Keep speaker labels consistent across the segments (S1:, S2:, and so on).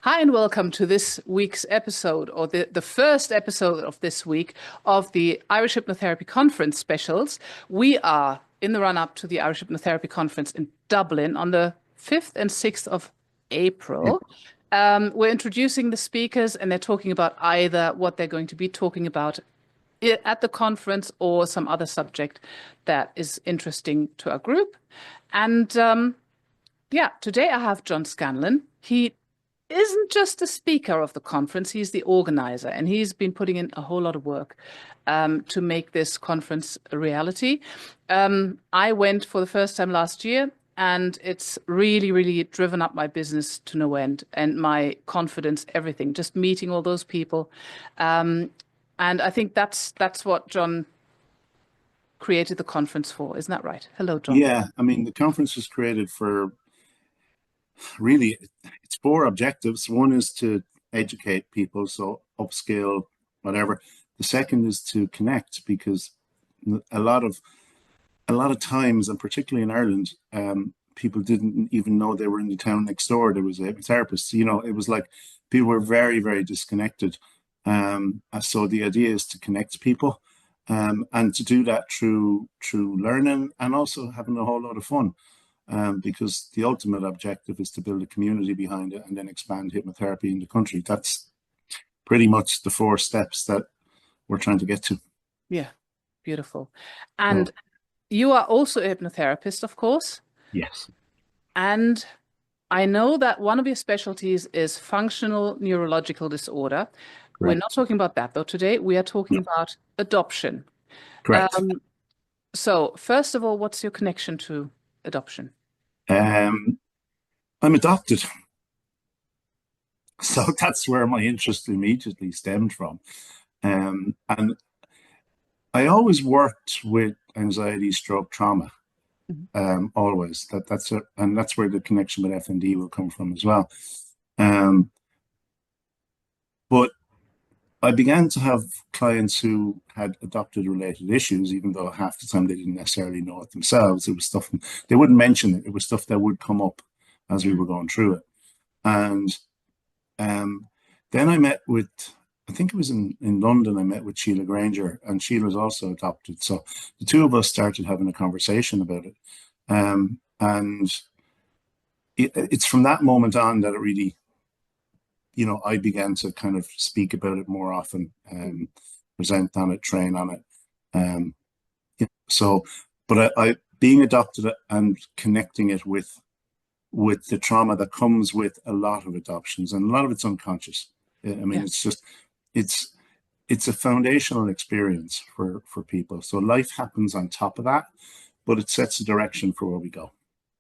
S1: Hi, and welcome to this week's episode, or the first episode of this week of the Irish Hypnotherapy Conference specials. We are in the run-up to the Irish Hypnotherapy Conference in Dublin on the 5th and 6th of April. We're introducing the speakers, and they're talking about either what they're going to be talking about at the conference or some other subject that is interesting to our group. And today I have John Scanlon. He isn't just the speaker of the conference, he's the organizer, and he's been putting in a whole lot of work to make this conference a reality. I went for the first time last year, and it's really, really driven up my business to no end and my confidence, everything, just meeting all those people. And I think that's what John created the conference for. Isn't that right? Hello, John.
S2: Yeah, I mean, the conference was created for really, it's four objectives. One is to educate people, so upskill, whatever. The second is to connect, because a lot of times, and particularly in Ireland, people didn't even know they were in the town next door there was a hypnotherapist. It was like people were very, very disconnected. So the idea is to connect people, and to do that through learning and also having a whole lot of fun. Because the ultimate objective is to build a community behind it and then expand hypnotherapy in the country. That's pretty much the four steps that we're trying to get to.
S1: Yeah, beautiful. And you are also a hypnotherapist, of course.
S2: Yes.
S1: And I know that one of your specialties is functional neurological disorder. Correct. We're not talking about that, though, today. We are talking about adoption.
S2: Correct.
S1: So first of all, what's your connection to adoption?
S2: I'm adopted. So that's where my interest immediately stemmed from. And I always worked with anxiety, stroke, trauma. Always. And that's where the connection with FND will come from as well. But I began to have clients who had adopted related issues, even though half the time they didn't necessarily know it themselves. It was stuff, they wouldn't mention it. It was stuff that would come up as we were going through it. And then I met with, I think it was in London, I met with Sheila Granger, and Sheila was also adopted. So the two of us started having a conversation about it. And it's from that moment on that it really, I began to kind of speak about it more often, present on it, train on it. But I being adopted and connecting it with the trauma that comes with a lot of adoptions, and a lot of it's unconscious. I mean, it's a foundational experience for people. So life happens on top of that, but it sets a direction for where we go.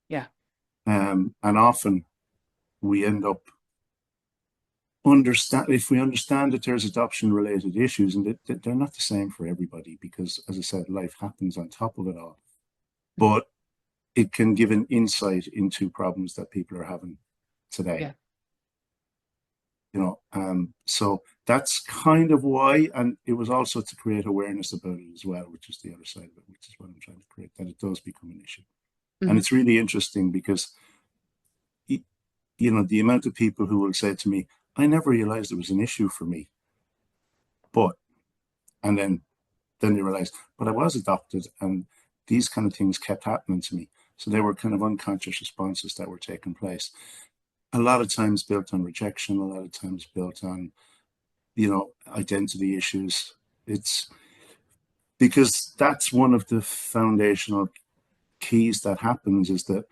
S1: Yeah.
S2: And often we end up if we understand that there's adoption related issues, and they're not the same for everybody, because as I said, life happens on top of it all, but it can give an insight into problems that people are having today. So that's kind of why, and it was also to create awareness about it as well, which is the other side of it, which is what I'm trying to create, that it does become an issue. And it's really interesting because the amount of people who will say to me, I never realized it was an issue for me. And then they realized, but I was adopted, and these kind of things kept happening to me. So they were kind of unconscious responses that were taking place. A lot of times built on rejection, a lot of times built on, identity issues. It's because that's one of the foundational keys that happens, is that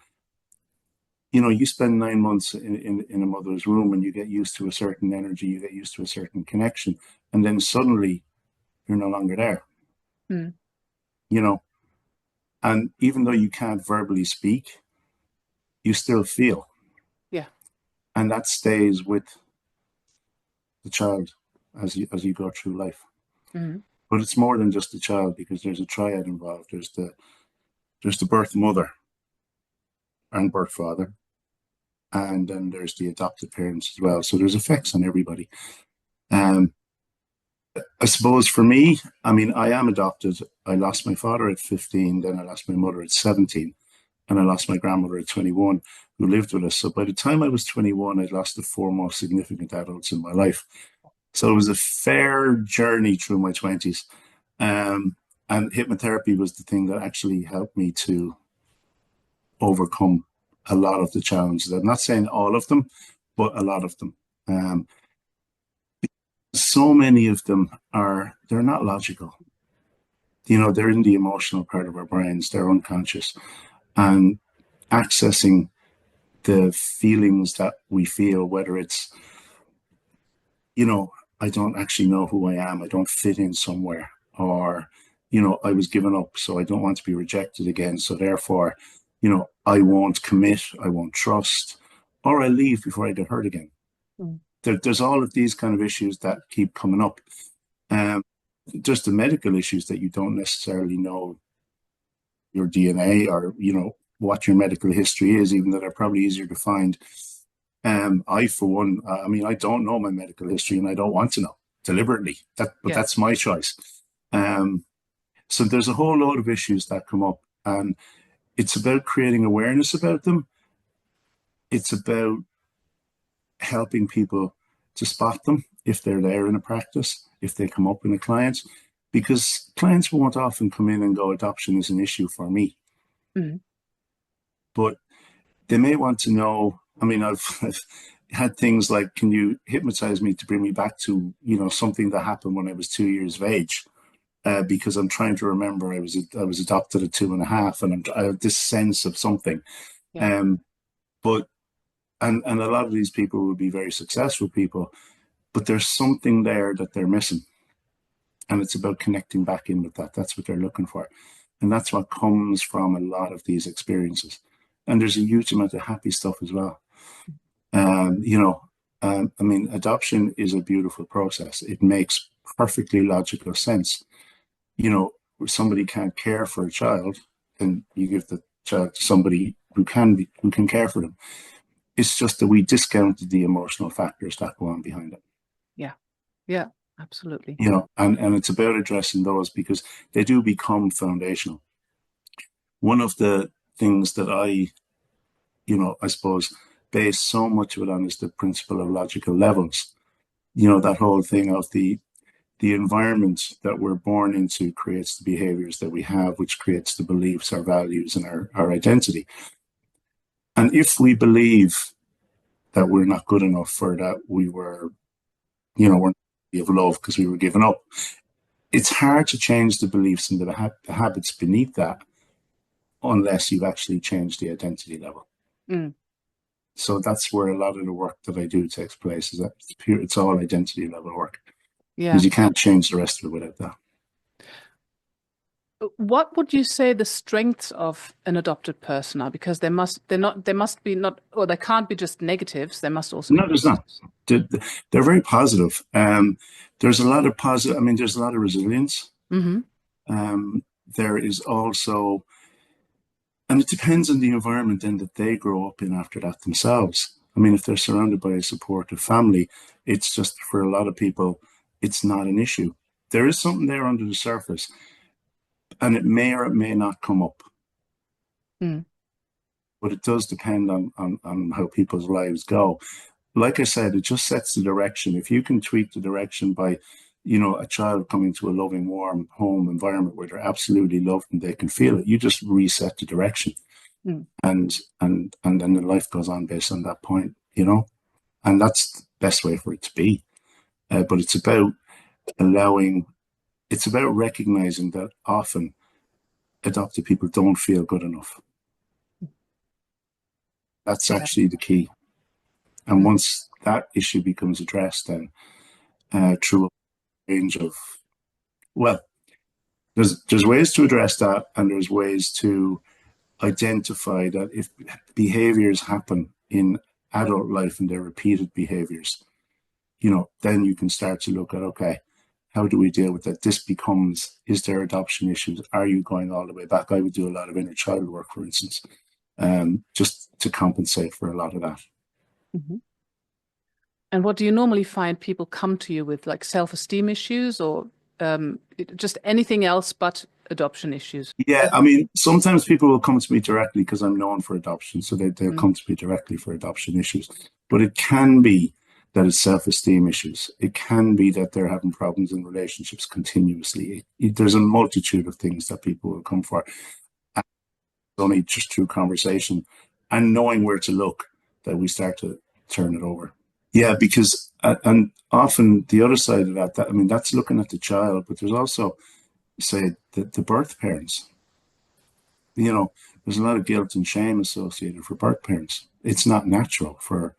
S2: you spend 9 months in a mother's womb, and you get used to a certain energy, you get used to a certain connection, and then suddenly you're no longer there. And even though you can't verbally speak, you still feel.
S1: Yeah.
S2: And that stays with the child as you go through life. But it's more than just the child, because there's a triad involved. There's the birth mother and birth father, and then there's the adoptive parents as well. So there's effects on everybody. I suppose for me, I mean, I am adopted. I lost my father at 15, then I lost my mother at 17. and I lost my grandmother at 21 who lived with us. So by the time I was 21, I'd lost the four most significant adults in my life. So it was a fair journey through my 20s. And hypnotherapy was the thing that actually helped me to overcome a lot of the challenges. I'm not saying all of them, but a lot of them. So many of them they're not logical. They're in the emotional part of our brains, they're unconscious. And accessing the feelings that we feel, whether it's, I don't actually know who I am, I don't fit in somewhere, or, I was given up, so I don't want to be rejected again. So therefore, I won't commit, I won't trust, or I leave before I get hurt again. Mm. There's all of these kind of issues that keep coming up. Just the medical issues that you don't necessarily know your DNA or, what your medical history is, even though they're probably easier to find. I, for one, I don't know my medical history and I don't want to know deliberately, but that's my choice. So there's a whole load of issues that come up, and it's about creating awareness about them. It's about helping people to spot them if they're there in a practice, if they come up in a client, because clients won't often come in and go, adoption is an issue for me. Mm-hmm. But they may want to know, I've had things like, can you hypnotize me to bring me back to, something that happened when I was 2 years of age? Because I'm trying to remember I was adopted at 2.5, and I have this sense of something. Yeah. But a lot of these people will be very successful people, but there's something there that they're missing. And it's about connecting back in with that. That's what they're looking for. And that's what comes from a lot of these experiences. And there's a huge amount of happy stuff as well. Adoption is a beautiful process. It makes perfectly logical sense. Somebody can't care for a child, and you give the child to somebody who can care for them. It's just that we discounted the emotional factors that go on behind it.
S1: Yeah, absolutely.
S2: And it's about addressing those because they do become foundational. One of the things that I suppose base so much of it on is the principle of logical levels. That whole thing of the environment that we're born into creates the behaviors that we have, which creates the beliefs, our values, and our identity. And if we believe that we're not good enough, or that we were, we're not worthy of love because we were given up, it's hard to change the beliefs and the habits beneath that unless you've actually changed the identity level. Mm. So that's where a lot of the work that I do takes place, is that it's all identity level work. Yeah. Because you can't change the rest of it without that.
S1: What would you say the strengths of an adopted person are? Because they can't be just negatives. There must also
S2: there's not. They're very positive. There's a lot of positive. There's a lot of resilience. Mm-hmm. There is also, and it depends on the environment then that they grow up in after that themselves. If they're surrounded by a supportive family, it's just, for a lot of people, it's not an issue. There is something there under the surface, and it may or it may not come up. Mm. But it does depend on how people's lives go. Like I said, it just sets the direction. If you can tweak the direction by, a child coming to a loving, warm home environment where they're absolutely loved and they can feel it, you just reset the direction. Mm. And then the life goes on based on that point, and that's the best way for it to be. But it's about recognizing that often adopted people don't feel good enough. That's actually the key. And once that issue becomes addressed, then through a range of, there's ways to address that, and there's ways to identify that if behaviors happen in adult life and they're repeated behaviors, then you can start to look at, okay, how do we deal with that? Is there adoption issues? Are you going all the way back? I would do a lot of inner child work, for instance, just to compensate for a lot of that.
S1: Mm-hmm. And what do you normally find people come to you with, like self-esteem issues, or just anything else but adoption issues?
S2: Yeah, I mean, sometimes people will come to me directly because I'm known for adoption, so they'll come to me directly for adoption issues. But it can be that it's self-esteem issues. It can be that they're having problems in relationships continuously. There's a multitude of things that people will come for. And it's only just through conversation and knowing where to look that we start to turn it over. Yeah, because and often the other side of that, I mean, that's looking at the child, but there's also, say, the birth parents. You know, there's a lot of guilt and shame associated for birth parents. It's not natural for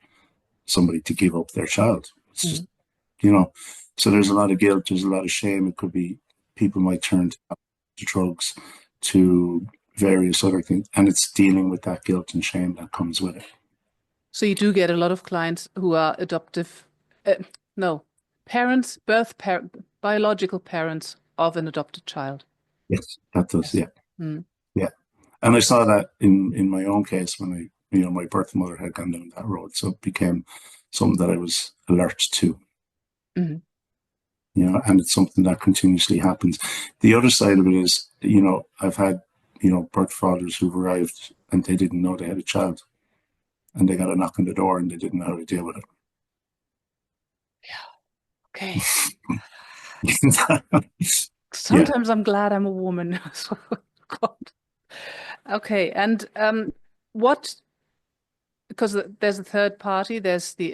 S2: somebody to give up their child. It's just, you know, so there's a lot of guilt, there's a lot of shame. It could be people might turn to drugs, to various other things, and it's dealing with that guilt and shame that comes with it.
S1: So you do get a lot of clients who are adoptive, parents, biological parents of an adopted child.
S2: Yes, that does.
S1: Yes.
S2: Yeah. Yeah. And I saw that in my own case when my birth mother had gone down that road. So it became something that I was alert to. You know, and it's something that continuously happens. The other side of it is, I've had, birth fathers who've arrived and they didn't know they had a child. And they got a knock on the door and they didn't know how to deal with it.
S1: Yeah. Okay. Sometimes I'm glad I'm a woman. God. Okay. And because there's a third party, there's the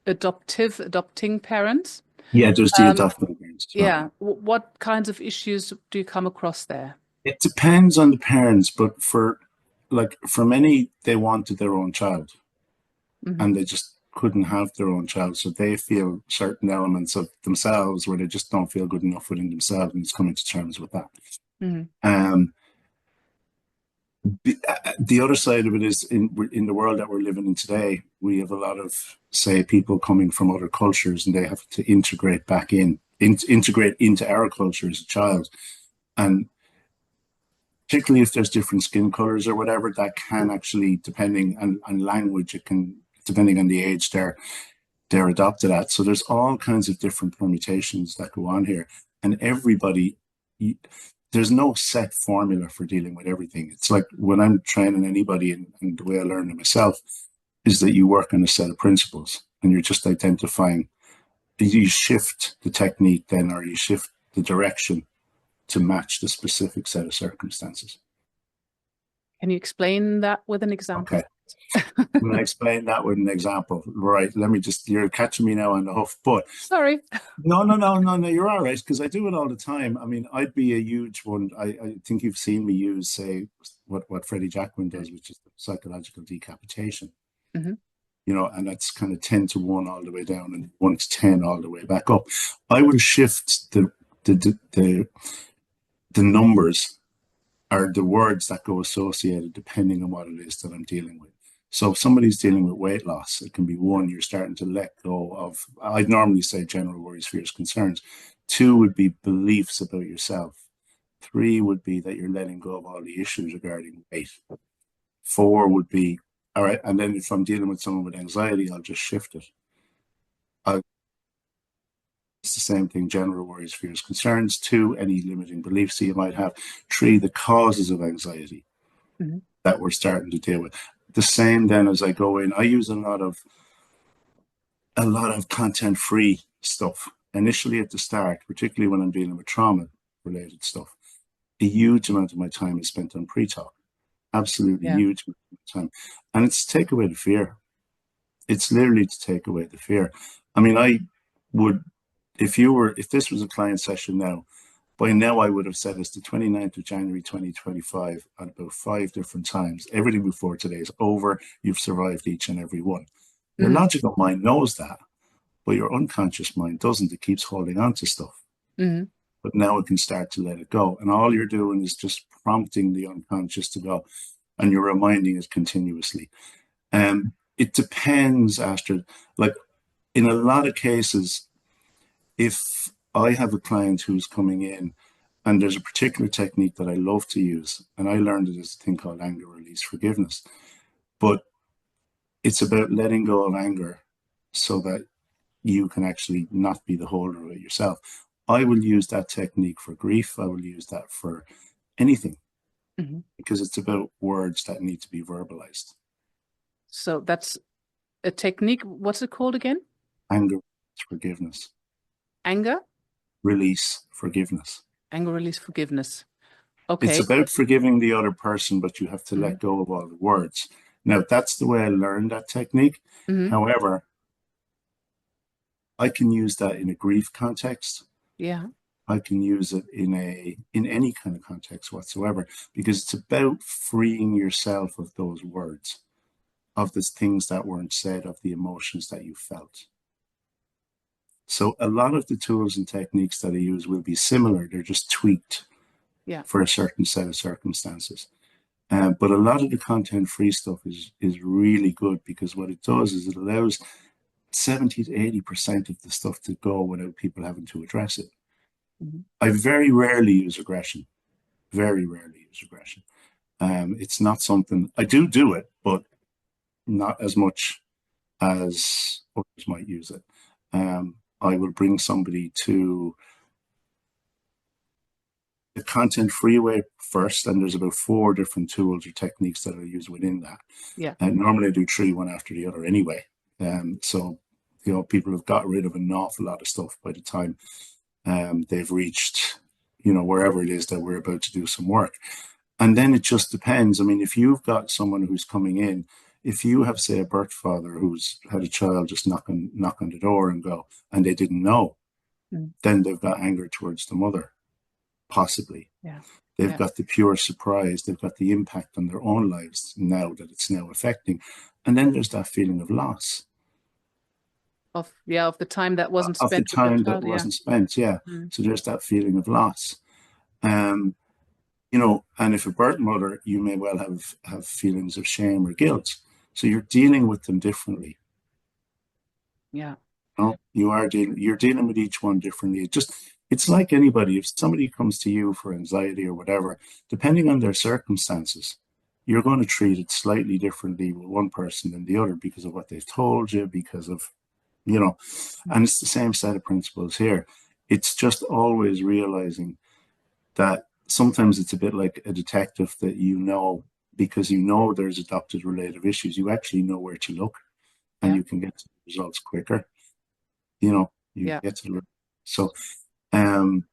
S1: adopting parents.
S2: Yeah, there's the adopting parents.
S1: Yeah. What kinds of issues do you come across there?
S2: It depends on the parents, but for many, they wanted their own child and they just couldn't have their own child. So they feel certain elements of themselves where they just don't feel good enough within themselves, and it's coming to terms with that. The other side of it is in the world that we're living in today, we have a lot of, say, people coming from other cultures and they have to integrate back integrate into our culture as a child. And particularly if there's different skin colors or whatever, that can actually, depending on language, it can, depending on the age they're adopted at. So there's all kinds of different permutations that go on here. And everybody, there's no set formula for dealing with everything. It's like when I'm training anybody, and the way I learned it myself, is that you work on a set of principles and you're just identifying, you shift the technique then, or you shift the direction to match the specific set of circumstances.
S1: Can you explain that with an example?
S2: Okay. I'm going to explain that with an example. Right. You're catching me now on the hoof, but.
S1: Sorry.
S2: No, you're all right, because I do it all the time. I mean, I'd be a huge one. I think you've seen me use, say, what Freddie Jacquin does, which is psychological decapitation. And that's kind of 10 to 1 all the way down and 1 to 10 all the way back up. I will shift the numbers are the words that go associated depending on what it is that I'm dealing with. So if somebody's dealing with weight loss, it can be 1, you're starting to let go of, I'd normally say, general worries, fears, concerns. 2 would be beliefs about yourself. 3 would be that you're letting go of all the issues regarding weight. 4 would be, all right, and then if I'm dealing with someone with anxiety, I'll just shift it. It's the same thing, general worries, fears, concerns. 2, any limiting beliefs that you might have. 3, the causes of anxiety that we're starting to deal with. The same then as I go in, I use a lot of content-free stuff. Initially at the start, particularly when I'm dealing with trauma-related stuff, a huge amount of my time is spent on pre-talk. Absolutely huge amount of time. And it's to take away the fear. It's literally to take away the fear. I mean, I would, if this was a client session now, by now I would have said it's the 29th of January 2025 at about 5 different times. Everything before today is over. You've survived each and every one. Your logical mind knows that, but your unconscious mind doesn't. It keeps holding on to stuff. But now it can start to let it go. And all you're doing is just prompting the unconscious to go, and you're reminding it continuously. It depends, Astrid. Like in a lot of cases, if I have a client who's coming in and there's a particular technique that I love to use, and I learned it as a thing called anger release forgiveness, but it's about letting go of anger so that you can actually not be the holder of it yourself. I will use that technique for grief. I will use that for anything, because it's about words that need to be verbalized.
S1: So that's a technique. What's it called again?
S2: Anger, forgiveness.
S1: Anger?
S2: Release, forgiveness.
S1: Anger, release, forgiveness.
S2: It's
S1: Okay.
S2: about forgiving the other person, but you have to let go of all the words. Now, that's the way I learned that technique. However, I can use that in a grief context.
S1: Yeah.
S2: I can use it in any kind of context whatsoever, because it's about freeing yourself of those words, of the things that weren't said, of the emotions that you felt. So a lot of the tools and techniques that I use will be similar. They're just tweaked for a certain set of circumstances. But a lot of the content-free stuff is really good, because what it does is it allows 70 to 80% of the stuff to go without people having to address it. I very rarely use aggression. Very rarely use aggression. It's not something, I do it, but not as much as others might use it. I will bring somebody to the content-free way first, and there's about 4 different tools or techniques that I use within that.
S1: Yeah.
S2: And normally I do 3, one after the other anyway. So, people have got rid of an awful lot of stuff by the time they've reached, wherever it is that we're about to do some work. And then it just depends. I mean, if you've got someone who's coming in, if you have, say, a birth father who's had a child just knock on the door and go, and they didn't know, then they've got anger towards the mother, possibly.
S1: Yeah.
S2: They've got the pure surprise. They've got the impact on their own lives now that it's now affecting. And then there's that feeling of loss.
S1: Of the time that wasn't spent.
S2: Of the time that wasn't spent, yeah. So there's that feeling of loss. And if a birth mother, you may well have feelings of shame or guilt. So you're dealing with them differently.
S1: Yeah.
S2: You're dealing with each one differently. It's like anybody. If somebody comes to you for anxiety or whatever, depending on their circumstances, you're going to treat it slightly differently with one person than the other, because of what they've told you, because of, and it's the same set of principles here. It's just always realizing that sometimes it's a bit like a detective, that because there's adopted relative issues, you actually know where to look, and you can get to the results quicker. Get to the so and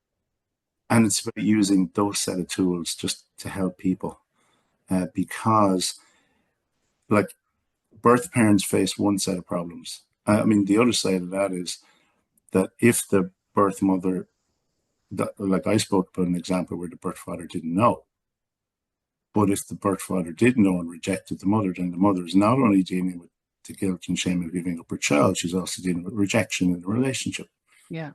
S2: it's about using those set of tools just to help people, because like birth parents face one set of problems. I mean, the other side of that is that if the birth mother, like I spoke about an example where the birth father didn't know, but if the birth father did know and rejected the mother, then the mother is not only dealing with the guilt and shame of giving up her child, she's also dealing with rejection in the relationship.
S1: Yeah.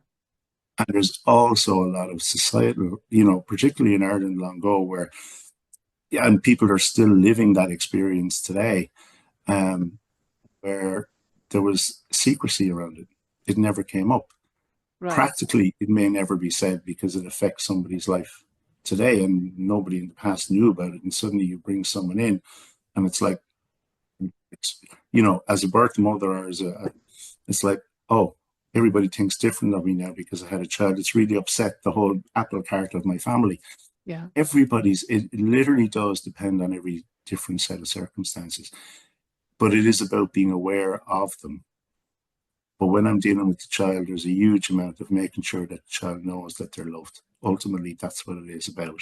S2: And there's also a lot of societal, particularly in Ireland long ago, where, and people are still living that experience today, where there was secrecy around it. It never came up. Right. Practically, it may never be said because it affects somebody's life today, and nobody in the past knew about it. And suddenly you bring someone in, and it's like, as a birth mother, or it's like, oh, everybody thinks different of me now because I had a child. It's really upset the whole apple cart of my family.
S1: Yeah.
S2: It literally does depend on every different set of circumstances, but it is about being aware of them. But when I'm dealing with the child, there's a huge amount of making sure that the child knows that they're loved. Ultimately, that's what it is about.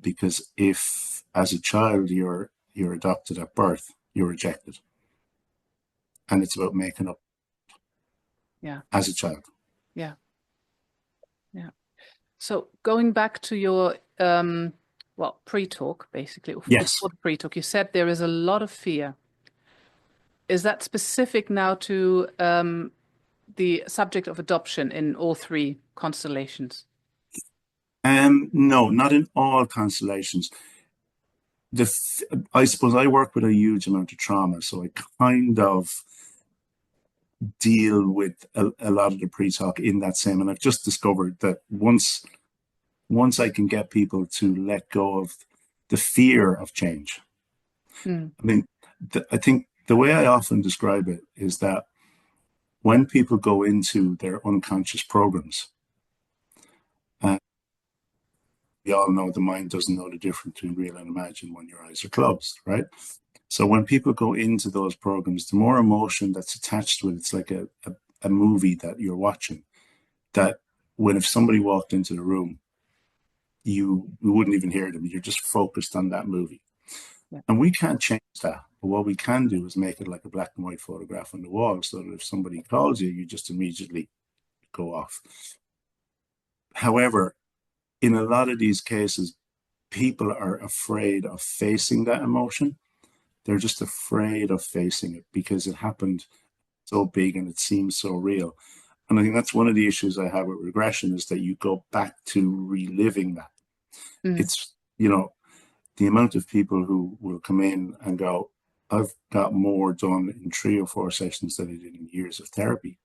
S2: Because if, as a child, you're adopted at birth, you're rejected. And it's about making up.
S1: Yeah.
S2: As a child.
S1: Yeah. Yeah. So going back to your pre-talk, basically.
S2: Yes.
S1: Before the pre-talk, you said there is a lot of fear. Is that specific now to the subject of adoption in all 3 constellations?
S2: No, not in all constellations. I suppose I work with a huge amount of trauma, so I kind of deal with a lot of the pre-talk in that same. And I've just discovered that once I can get people to let go of the fear of change. I mean, I think the way I often describe it is that when people go into their unconscious programs, we all know the mind doesn't know the difference between real and imagined when your eyes are closed, right? So when people go into those programs, the more emotion that's attached to it, it's like a movie that you're watching, that when if somebody walked into the room, you wouldn't even hear them. You're just focused on that movie.
S1: Yeah.
S2: And we can't change that. But what we can do is make it like a black and white photograph on the wall, so that if somebody calls you, you just immediately go off. However, in a lot of these cases, people are afraid of facing that emotion. They're just afraid of facing it because it happened so big and it seems so real. And I think that's one of the issues I have with regression, is that you go back to reliving that. It's, the amount of people who will come in and go, I've got more done in 3 or 4 sessions than I did in years of therapy.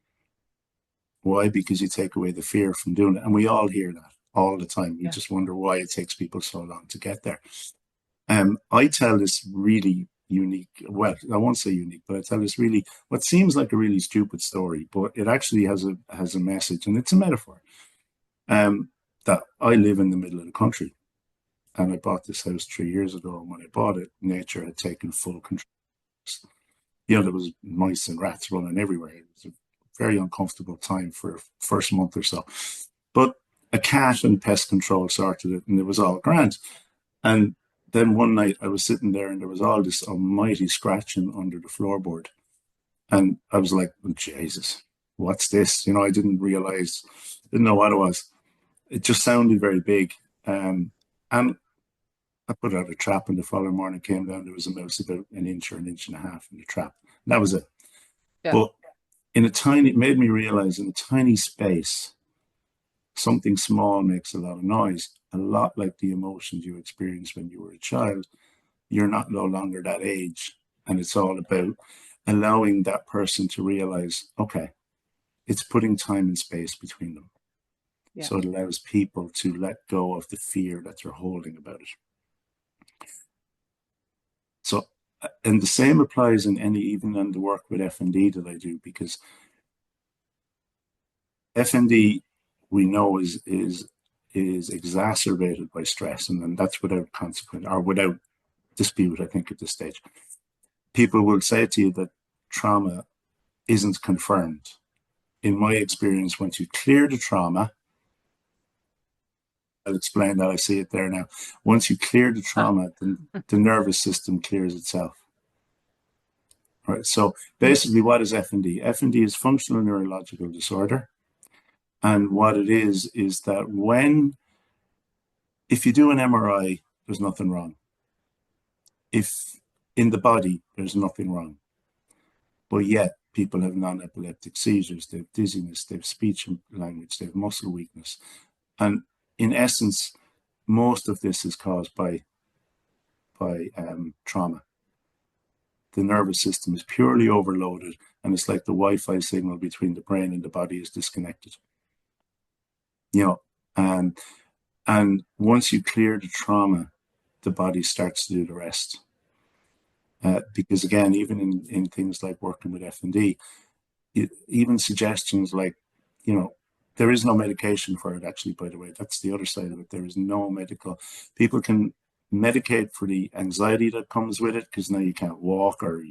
S2: Why? Because you take away the fear from doing it. And we all hear that all the time. We just wonder why it takes people so long to get there. I tell this really unique, well, I won't say unique, but I tell this really, what seems like a really stupid story, but it actually has a message, and it's a metaphor. That I live in the middle of the country, and I bought this house 3 years ago, and when I bought it, nature had taken full control. There was mice and rats running everywhere. It was a very uncomfortable time for the first month or so. But a cat and pest control sorted it, and it was all grand. And then one night I was sitting there, and there was all this almighty scratching under the floorboard. And I was like, oh, Jesus, what's this? I didn't realize, didn't know what it was. It just sounded very big. And I put out a trap, and the following morning came down, there was a mouse about an inch or an inch and a half in the trap. And that was it. Yeah. But it made me realize, in a tiny space, something small makes a lot of noise. A lot like the emotions you experienced when you were a child. You're no longer that age. And it's all about allowing that person to realize, okay, it's putting time and space between them. Yeah. So it allows people to let go of the fear that they're holding about it. So, and the same applies even in the work with FND that I do, because FND, we know, is exacerbated by stress, and then that's without consequence or without dispute, I think, at this stage. People will say to you that trauma isn't confirmed. In my experience, once you clear the trauma, I'll explain that, I see it there now. Once you clear the trauma, the nervous system clears itself. Right. So basically, what is FND? FND is functional neurological disorder. And what it is that if you do an MRI, there's nothing wrong. If in the body, there's nothing wrong. But yet, people have non-epileptic seizures, they have dizziness, they have speech and language, they have muscle weakness. And in essence, most of this is caused by trauma. The nervous system is purely overloaded, and it's like the Wi-Fi signal between the brain and the body is disconnected. And once you clear the trauma, the body starts to do the rest. Because again, even in things like working with FND, even suggestions like, there is no medication for it, actually, by the way. That's the other side of it. There is no medical. People can medicate for the anxiety that comes with it, because now you can't walk, or,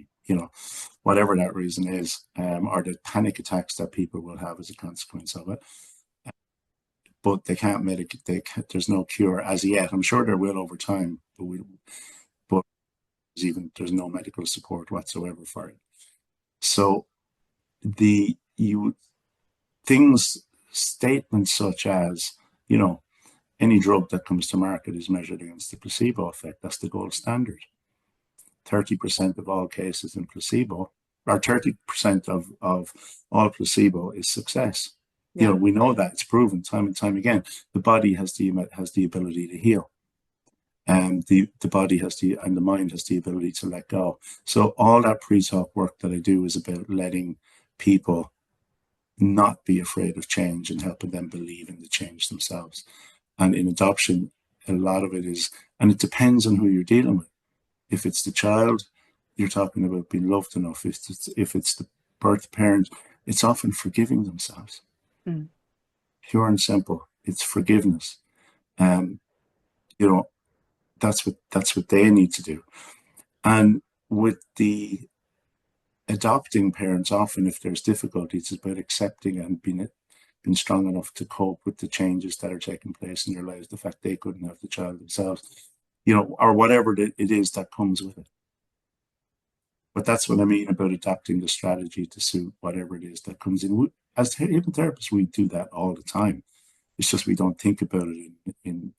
S2: whatever that reason is, or the panic attacks that people will have as a consequence of it. But they can't medicate. There's no cure as yet. I'm sure there will over time, but there's no medical support whatsoever for it. So statements such as, any drug that comes to market is measured against the placebo effect. That's the gold standard. 30% of all cases in placebo, or 30% of all placebo is success. Yeah. We know that, it's proven time and time again. The body has the ability to heal, and the body and the mind has the ability to let go. So all that pre-talk work that I do is about letting people not be afraid of change and helping them believe in the change themselves. And in adoption, a lot of it is, and it depends on who you're dealing with. If it's the child, you're talking about being loved enough. If it's the birth parent, it's often forgiving themselves. Pure and simple. It's forgiveness. You know, that's what they need to do. And with the adopting parents, often if there's difficulties, it's about accepting and being strong enough to cope with the changes that are taking place in their lives, the fact they couldn't have the child themselves, or whatever it is that comes with it. But that's what I mean about adapting the strategy to suit whatever it is that comes in. As hypnotherapists, we do that all the time. It's just we don't think about it in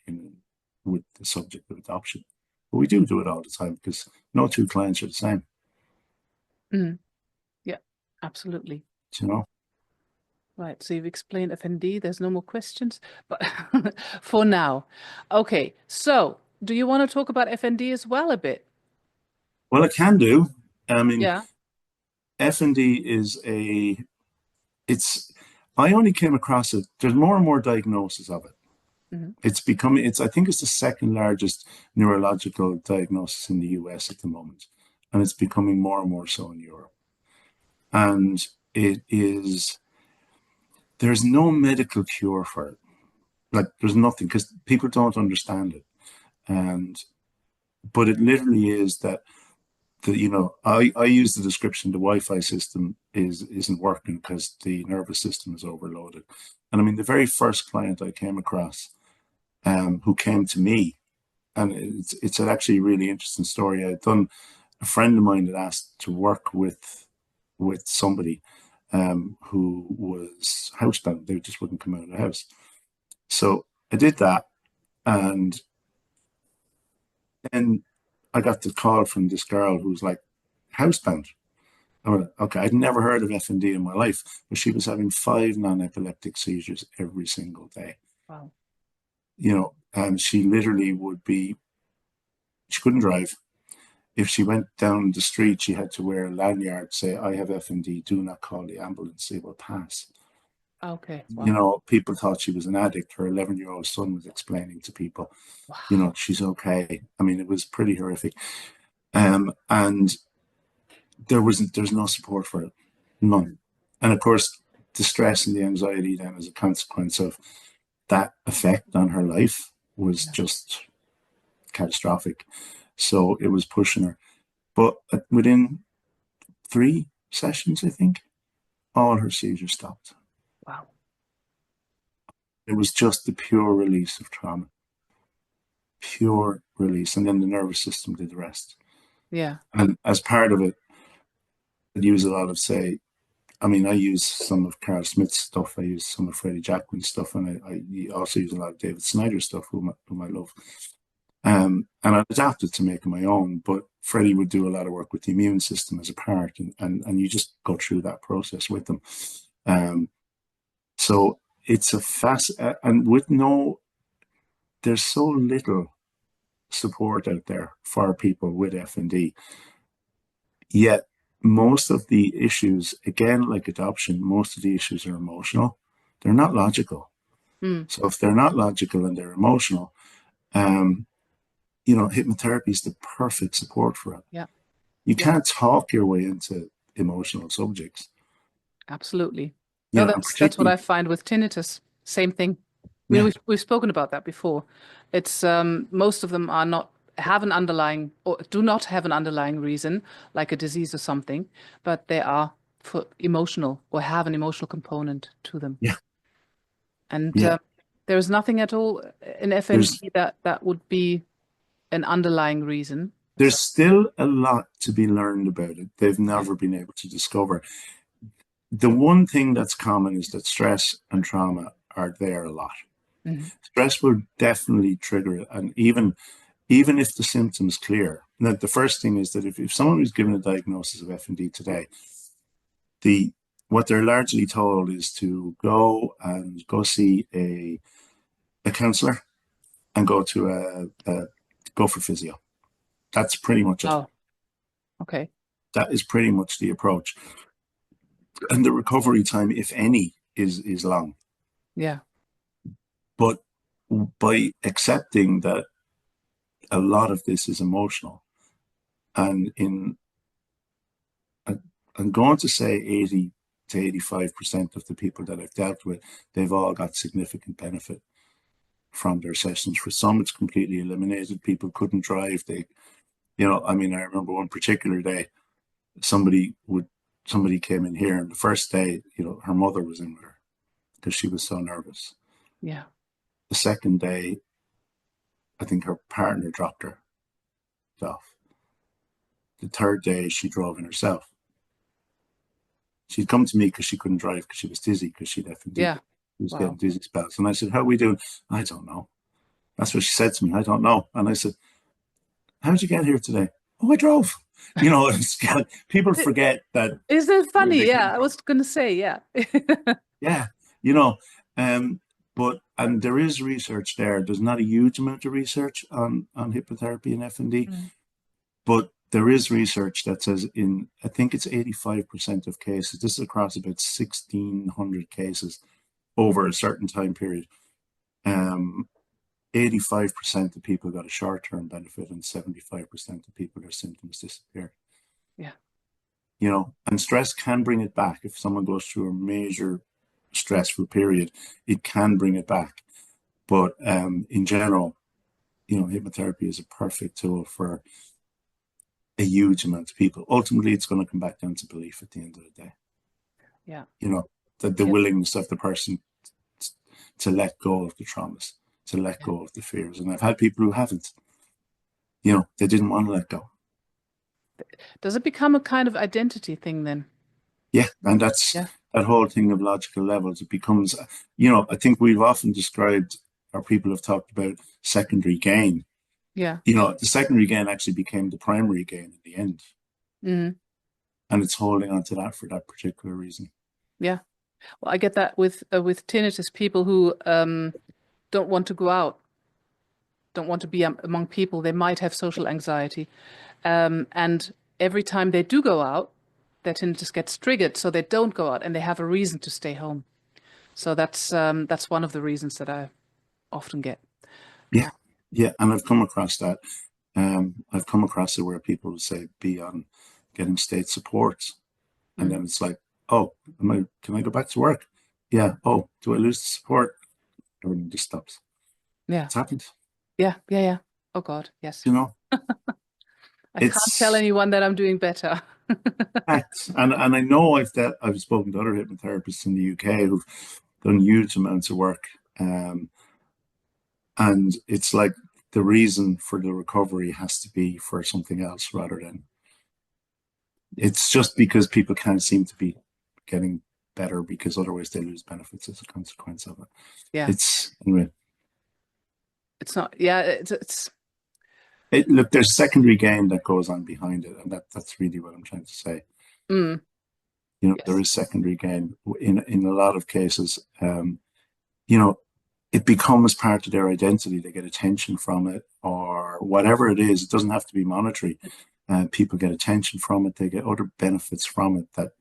S2: with the subject of adoption. But we do it all the time because no two clients are the same.
S1: Mm. Yeah, absolutely. Right, so you've explained FND. There's no more questions, but for now. Okay, so do you want to talk about FND as well a bit?
S2: Well, I can do. I mean,
S1: Yeah.
S2: FND is I only came across it. There's more and more diagnosis of it. I think it's the second largest neurological diagnosis in the US at the moment. And it's becoming more and more so in Europe. And there's no medical cure for it. Like there's nothing because people don't understand it. But it literally is that I use the description the Wi-Fi system isn't working because the nervous system is overloaded. And I mean, the very first client I came across who came to me, and it's actually a really interesting story. A friend of mine had asked to work with somebody who was housebound. They just wouldn't come out of the house. So I did that, and then I got the call from this girl who was like housebound. I went, okay, I'd never heard of FND in my life, but she was having 5 non-epileptic seizures every single day.
S1: Wow.
S2: And she literally she couldn't drive. If she went down the street, she had to wear a lanyard, say, I have FND, do not call the ambulance, it will pass.
S1: Okay. Wow.
S2: People thought she was an addict. Her 11-year-old son was explaining to people,
S1: Wow.
S2: she's okay. I mean, it was pretty horrific. And there's no support for it, none. And of course, the stress and the anxiety then as a consequence of that effect on her life was just catastrophic. So it was pushing her. But within 3 sessions, I think, all her seizures stopped.
S1: Wow.
S2: It was just the pure release of trauma. Pure release. And then the nervous system did the rest.
S1: Yeah.
S2: And as part of it, I use a lot of, I use some of Carl Smith's stuff. I use some of Freddie Jackman's stuff. And I also use a lot of David Snyder's stuff, whom I love. And I adapted to make my own, but Freddie would do a lot of work with the immune system as a part, and you just go through that process with them. So it's and there's so little support out there for people with FND. Yet most of the issues, again, like adoption, most of the issues are emotional. They're not logical. So if they're not logical and they're emotional, hypnotherapy is the perfect support for it.
S1: Yeah.
S2: You can't talk your way into emotional subjects.
S1: Absolutely. No, that's what I find with tinnitus. Same thing. I mean, we've spoken about that before. It's most of them have an underlying or do not have an underlying reason, like a disease or something, but they are for emotional or have an emotional component to them.
S2: Yeah.
S1: And there is nothing at all in FND that would be an underlying reason.
S2: There's still a lot to be learned about it. They've never been able to discover. The one thing that's common is that stress and trauma are there a lot. Stress will definitely trigger it. And even if the symptoms clear, now the first thing is that if someone who's given a diagnosis of FND today, what they're largely told is to go see a counselor and go for physio. That's pretty much it.
S1: Oh, okay.
S2: That is pretty much the approach. And the recovery time, if any, is long.
S1: Yeah.
S2: But by accepting that a lot of this is emotional, and I'm going to say 80 to 85% of the people that I've dealt with, they've all got significant benefit. from their sessions. For some, it's completely eliminated. People couldn't drive. They, I mean, I remember one particular day, somebody came in here, and the first day, her mother was in with her because she was so nervous.
S1: Yeah.
S2: The second day, I think her partner dropped her off. The third day, she drove in herself. She'd come to me because she couldn't drive because she was dizzy because she'd FND.
S1: Yeah.
S2: She was
S1: Wow.
S2: getting dizzy spells. And I said, how are we doing? I don't know. That's what she said to me. I don't know. And I said, how did you get here today? Oh, I drove. People forget that.
S1: Isn't it funny? Yeah, I was going to say, yeah.
S2: Yeah, and there is research there. There's not a huge amount of research on hypnotherapy and FND, but there is research that says I think it's 85% of cases, this is across about 1,600 cases over a certain time period. 85% of people got a short-term benefit and 75% of people, their symptoms disappeared.
S1: Yeah.
S2: And stress can bring it back. If someone goes through a major stressful period, it can bring it back. But in general, hypnotherapy is a perfect tool for a huge amount of people. Ultimately, it's going to come back down to belief at the end of the day.
S1: Yeah.
S2: The willingness of the person to let go of the traumas, to let go of the fears. And I've had people who haven't. They didn't want to let go.
S1: Does it become a kind of identity thing then?
S2: Yeah, and that's that whole thing of logical levels. It becomes, I think we've often described, or people have talked about secondary gain.
S1: Yeah.
S2: The secondary gain actually became the primary gain in the end.
S1: Mm-hmm.
S2: And it's holding on to that for that particular reason.
S1: Yeah. Well, I get that with tinnitus, people who don't want to go out, don't want to be among people. They might have social anxiety. And every time they do go out, their tinnitus gets triggered, so they don't go out and they have a reason to stay home. So that's one of the reasons that I often get.
S2: Yeah. Yeah. And I've come across that. I've come across it where people say be on getting state support. And then it's like, oh, can I go back to work? Yeah. Oh, do I lose the support? Everything just stops.
S1: Yeah.
S2: It's happened.
S1: Yeah. Yeah. Yeah. Oh God. Yes. I can't tell anyone that I'm doing better.
S2: And I know I've spoken to other hypnotherapists in the UK who've done huge amounts of work. And it's like the reason for the recovery has to be for something else rather than it's just because people can't seem to be getting better because otherwise they lose benefits as a consequence of it.
S1: Yeah.
S2: Anyway.
S1: It's not, yeah,
S2: Look, there's secondary gain that goes on behind it, and that's really what I'm trying to say. There is secondary gain in a lot of cases. It becomes part of their identity. They get attention from it, or whatever it is. It doesn't have to be monetary. People get attention from it. They get other benefits from it that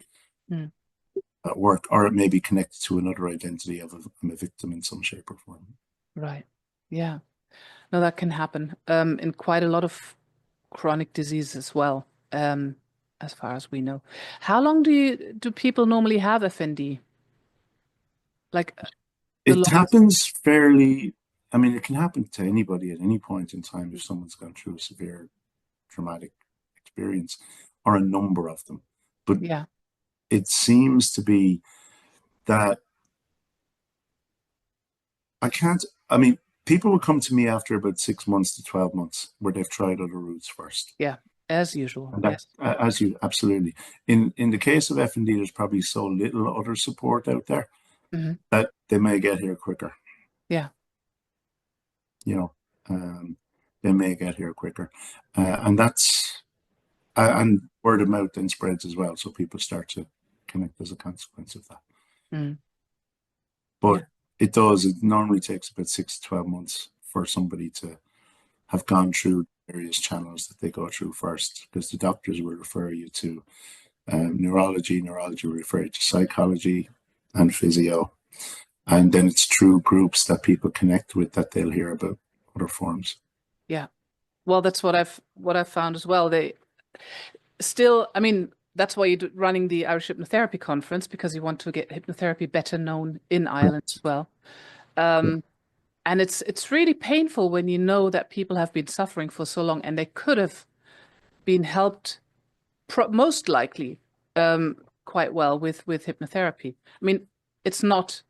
S2: work, or it may be connected to another identity of I'm a victim in some shape or form.
S1: Right. Yeah. No, that can happen in quite a lot of chronic disease as well, as far as we know. How long do people normally have FND? Like
S2: it happens fairly. I mean, it can happen to anybody at any point in time if someone's gone through a severe traumatic experience, or a number of them. But it seems to be that people will come to me after about 6 months to 12 months where they've tried other routes first.
S1: Yeah, as usual.
S2: And that, absolutely. In the case of FND, there's probably so little other support out there that they may get here quicker.
S1: Yeah.
S2: They may get here quicker. And that's, and word of mouth then spreads as well. So people start to connect as a consequence of that. But it normally takes about 6 to 12 months for somebody to have gone through various channels that they go through first, because the doctors will refer you to neurology will refer you to psychology and physio. And then it's through groups that people connect with that they'll hear about other forms.
S1: Yeah. Well, that's what I've found as well. They still, I mean, that's why you're running the Irish Hypnotherapy Conference, because you want to get hypnotherapy better known in Ireland as well. And it's really painful when you know that people have been suffering for so long and they could have been helped most likely quite well with hypnotherapy. I mean, it's not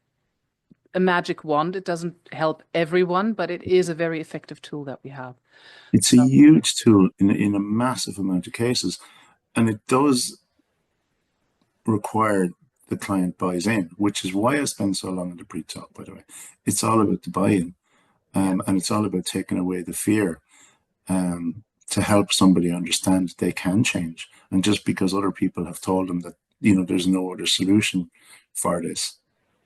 S1: a magic wand. It doesn't help everyone, but it is a very effective tool that we have.
S2: It's a
S1: So,
S2: huge tool in a massive amount of cases, and it does require the client buys in, which is why I spend so long on the pre-talk, by the way. It's all about the buy-in,
S1: yeah,
S2: and it's all about taking away the fear, to help somebody understand that they can change. And just because other people have told them that, there's no other solution for this,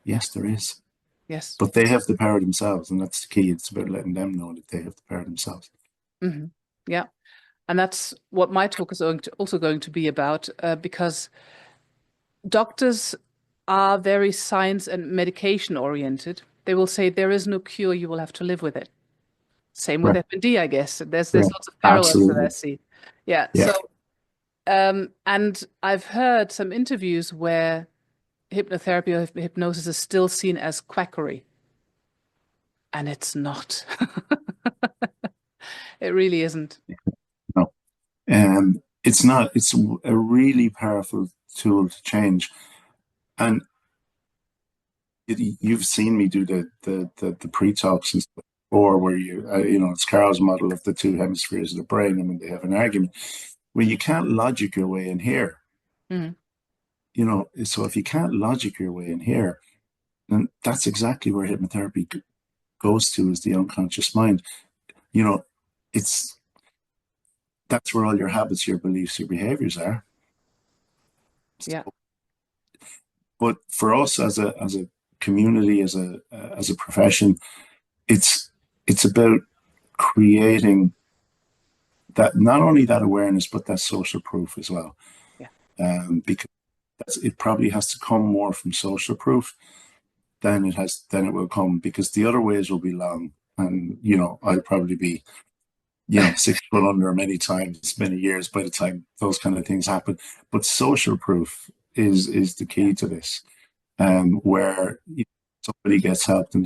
S2: yes, there is.
S1: yes.
S2: But they have the power themselves, and that's the key. It's about letting them know that they have the power themselves.
S1: Hmm. Yeah. And that's what my talk is also going to be about, because doctors are very science and medication oriented. They will say there is no cure, you will have to live with it. Same with
S2: Right.
S1: FND, I guess. There's
S2: Right.
S1: lots of parallels that I
S2: Absolutely.
S1: see. Yeah.
S2: Yeah.
S1: So, and I've heard some interviews where hypnotherapy or hypnosis is still seen as quackery, and it's not. It really isn't.
S2: No. It's not. It's a really powerful tool to change. And you've seen me do the pre-talks and stuff before, where it's Carl's model of the two hemispheres of the brain, and when they have an argument, well, you can't logic your way in here.
S1: Mhm.
S2: So if you can't logic your way in here, then that's exactly where hypnotherapy goes to, is the unconscious mind. You know, it's that's where all your habits, your beliefs, your behaviors are.
S1: Yeah.
S2: But for us as a community, as a profession, it's it's about creating that, not only that awareness, but that social proof as well.
S1: Yeah.
S2: Because it probably has to come more from social proof than it will come, because the other ways will be long, and I'll probably be 6 foot under many times, many years by the time those kind of things happen. But social proof is the
S1: Yeah.
S2: key to this, where somebody gets helped and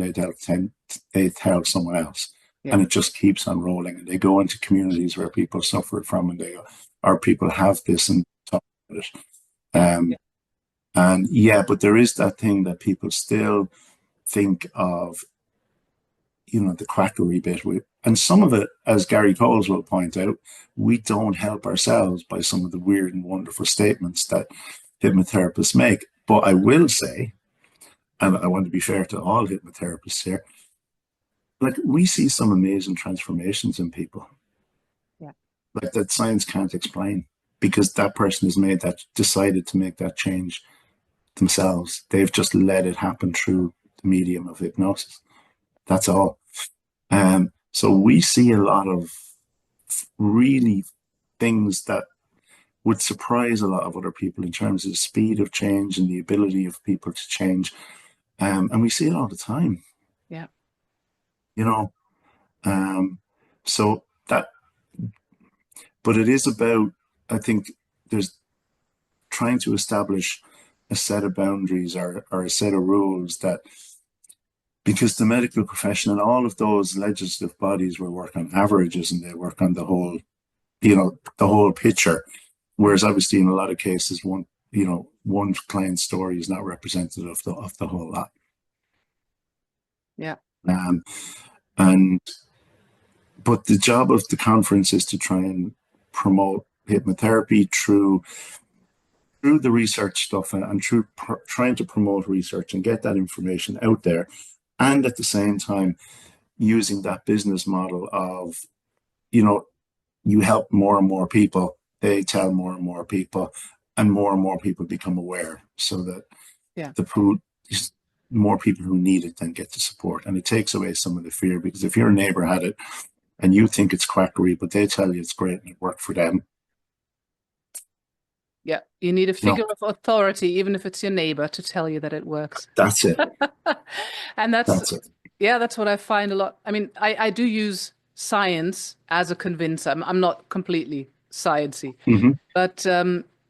S2: they tell someone else,
S1: Yeah.
S2: and it just keeps on rolling. And they go into communities where people suffer from, and people have this and talk about it.
S1: Yeah.
S2: And yeah, but there is that thing that people still think of, the quackery bit with. And some of it, as Gary Coles will point out, we don't help ourselves by some of the weird and wonderful statements that hypnotherapists make. But I will say, and I want to be fair to all hypnotherapists here, like, we see some amazing transformations in people,
S1: Yeah.
S2: like, that science can't explain, because that person decided to make that change themselves. They've just let it happen through the medium of hypnosis. That's all. So we see a lot of really things that would surprise a lot of other people in terms of the speed of change and the ability of people to change. And we see it all the time,
S1: Yeah.
S2: you know. Um, so that, but it is about, I think, there's trying to establish a set of boundaries, or a set of rules, that, because the medical profession and all of those legislative bodies will work on averages, and they work on the whole picture. Whereas obviously in a lot of cases, one client's story is not representative of the whole lot.
S1: Yeah.
S2: Um, and but the job of the conference is to try and promote hypnotherapy through the research stuff, and through trying to promote research and get that information out there, and at the same time using that business model of, you know you help more and more people, they tell more and more people become aware, so that
S1: Yeah.
S2: the food more people who need it then get the support, and it takes away some of the fear. Because if your neighbor had it and you think it's quackery, but they tell you it's great and it worked for them,
S1: Yeah. You need a
S2: you know
S1: figure of authority, even if it's your neighbor, to tell you that it works.
S2: that's it.
S1: And
S2: That's it.
S1: yeah, that's what I find a lot. I mean, I do use science as a convincer. I'm not completely sciencey,
S2: Hmm.
S1: but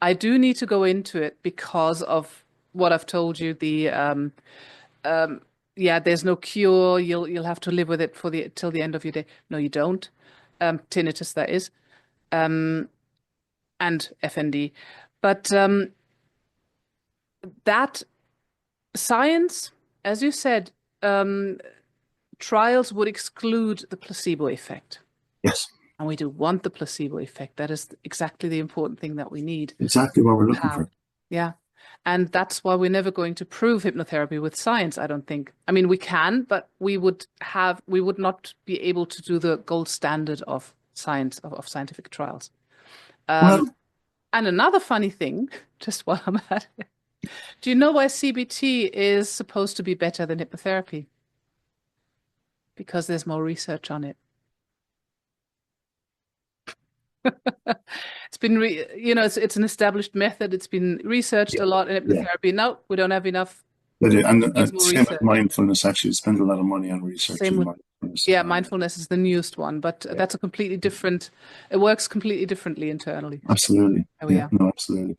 S1: I do need to go into it because of what I've told you, the yeah, there's no cure. You'll have to live with it for the till the end of your day. No, you don't. Tinnitus, that is, and FND. But that science, as you said, trials would exclude the placebo effect.
S2: Yes.
S1: And we do want the placebo effect. That is exactly the important thing that we need.
S2: Exactly what we're looking for.
S1: Yeah. And that's why we're never going to prove hypnotherapy with science, I don't think. I mean, we can, but we would not be able to do the gold standard of science, of scientific trials.
S2: Well,
S1: And another funny thing, just while I'm at it, do you know why CBT is supposed to be better than hypnotherapy? Because there's more research on it. It's been, it's an established method. It's been researched a lot in hypnotherapy. No, we don't have enough.
S2: And same with mindfulness, actually, spend a lot of money on research.
S1: Same with, mindfulness. Mindfulness is the newest one, but that's a completely different, it works completely differently internally.
S2: Absolutely. No, absolutely.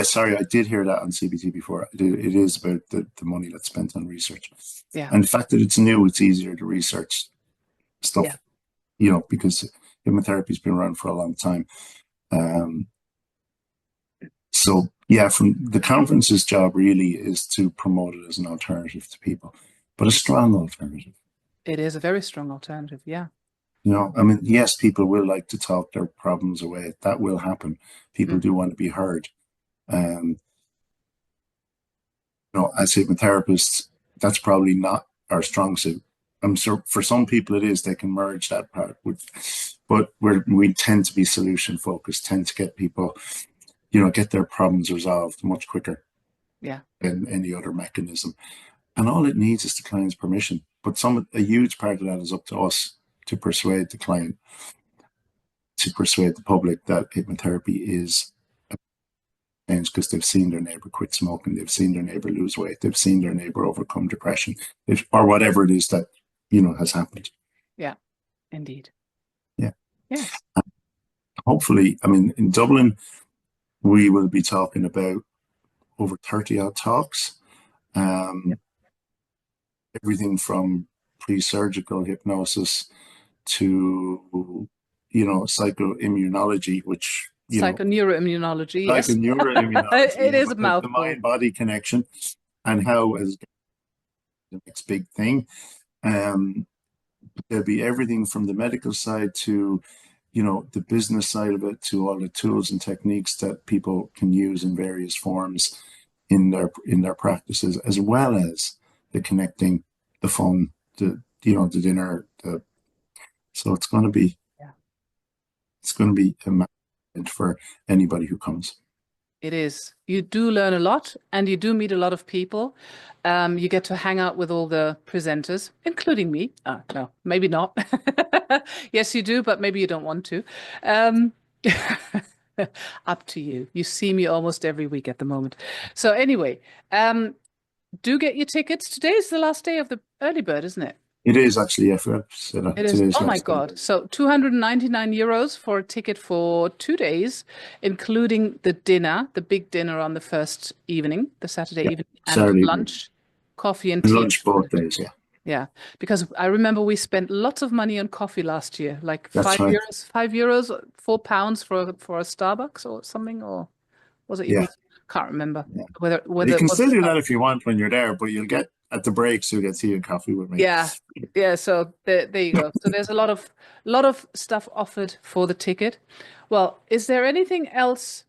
S2: Sorry, I did hear that on CBT before. It is about the money that's spent on research.
S1: Yeah.
S2: And the fact that it's new, it's easier to research stuff, because hypnotherapy's been around for a long time. So from the conference's job really is to promote it as an alternative to people, but a strong alternative.
S1: It is a very strong alternative, yeah.
S2: I mean, yes, people will like to talk their problems away. That will happen. People do want to be heard. As hypnotherapists, that's probably not our strong suit. I'm sure for some people it is. They can merge that part but we tend to be solution focused, tend to get people, get their problems resolved much quicker than any other mechanism. And all it needs is the client's permission. But a huge part of that is up to us to persuade the client, to persuade the public that hypnotherapy is a change, because they've seen their neighbor quit smoking, they've seen their neighbor lose weight, they've seen their neighbor overcome depression, or whatever it is that, has happened.
S1: Yeah, indeed.
S2: Yeah.
S1: Yes.
S2: Hopefully, I mean, in Dublin, we will be talking about over 30 odd talks. Everything from pre-surgical hypnosis to, psychoimmunology, which,
S1: psychoneuroimmunology, yes.
S2: Psychoneuroimmunology.
S1: It is a mouthful.
S2: The mind-body connection, and how is the next big thing. There'll be everything from the medical side to, the business side of it, to all the tools and techniques that people can use in various forms in their practices, as well as the connecting, the fun, the dinner. So it's going to be, a magnet for anybody who comes.
S1: It is. You do learn a lot, and you do meet a lot of people. You get to hang out with all the presenters, including me. No, maybe not. Yes, you do, but maybe you don't want to. Up to you. You see me almost every week at the moment. So anyway, do get your tickets. Today is the last day of the early bird, isn't it?
S2: It is actually, it
S1: is. Oh my God. So €299 for a ticket for 2 days, including the dinner, the big dinner on the first evening, the Saturday evening, and
S2: Saturday
S1: lunch, coffee and tea.
S2: Lunch both days, yeah.
S1: Yeah, because I remember we spent lots of money on coffee last year, like
S2: That's right.
S1: €5, £4 for a Starbucks or something, or was it even? Can't remember.
S2: Yeah.
S1: Whether
S2: you can still do that if you want when you're there, but you'll get at the breaks, you'll get tea and coffee with me.
S1: Yeah. So there you go. So there's a lot of stuff offered for the ticket. Well, is there anything else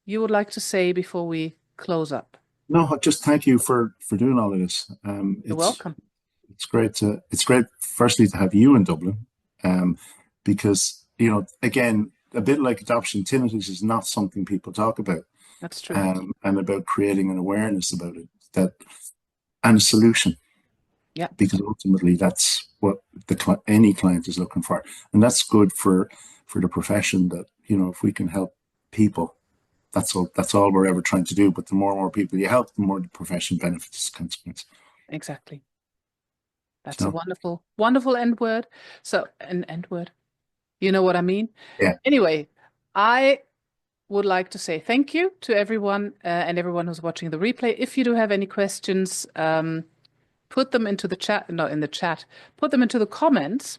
S1: you would like to say before we close up?
S2: No, just thank you for doing all of this.
S1: You're welcome.
S2: It's great firstly to have you in Dublin, because again, a bit like adoption, tinnitus is not something people talk about.
S1: That's true.
S2: And about creating an awareness about it, and a solution.
S1: Yeah.
S2: Because ultimately that's what any client is looking for, and that's good for the profession. That if we can help people, that's all we're ever trying to do. But the more and more people you help, the more the profession benefits as a consequence.
S1: Exactly. That's a wonderful, wonderful end word. So an end word. You know what I mean?
S2: Yeah.
S1: Anyway, I would like to say thank you to everyone and everyone who's watching the replay. If you do have any questions, put them into the chat, no, in the chat, put them into the comments,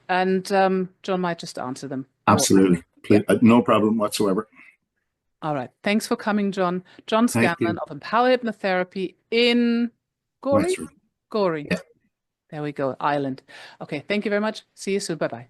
S1: and John might just answer them.
S2: Absolutely. Please, no problem whatsoever.
S1: All right. Thanks for coming, John. John
S2: Thank
S1: Scanlon
S2: you.
S1: of Empower Hypnotherapy in Gorey?
S2: Wexford.
S1: Gorey.
S2: Yeah.
S1: There we go, Ireland. Okay, thank you very much. See you soon. Bye-bye.